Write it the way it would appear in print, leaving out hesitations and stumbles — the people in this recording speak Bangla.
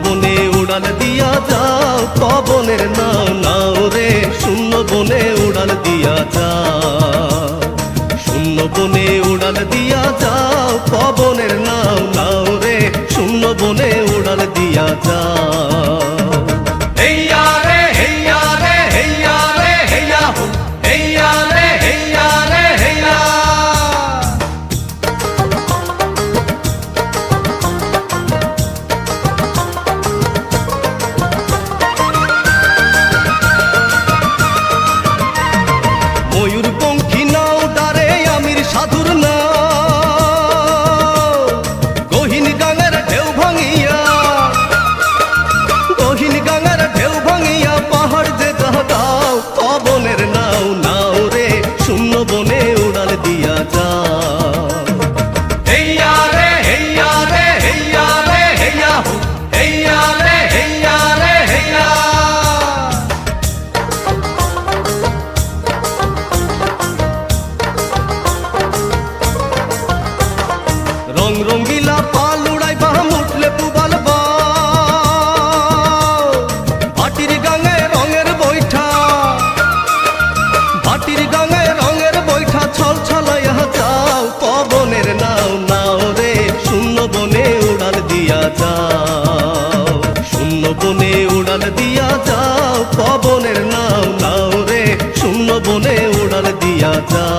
বনে উড়াল দিয়া যাও পবনের নাও নাও রে শূন্য বনে উড়াল দিয়া যাও শূন্য বনে উড়াল দিয়া যাও পবনের নাও নাও রে শূন্য বনে উড়াল দিয়া যাও হেইয়া রে হেইয়া রে হেইয়া রে হেইয়া হো হেইয়া রে হেইয়া রে হেইয়া ময়ূর পঙ্খী নাও ডারে আমির সাধুর নাও গহীন গাঙের ঢেউ ভাঙিয়া গহীন গাঙের ঢেউ ভাঙিয়া পাহাড় যে দাও পবনের নাও নাও রে শূন্য বনে উড়াল দিয়া যাও হেইয়া রে হেইয়া রে হেইয়া রে হেইয়া হো হেইয়া রে হেইয়া রে হেইয়া রং রঙ্গিলা পাল উড়াই বাহ মুঠলে পুবাল ভাটির গাঙে রঙের বৈঠা ভাটির গাঙে রঙের বৈঠা ছল ছলাইয়া যাও পবনের নাও নাও রে শূন্য বনে উড়াল দিয়া যাও শূন্য বনে উড়াল দিয়া যাও পবনের নাও নাও রে শূন্য বনে উড়াল দিয়া যাও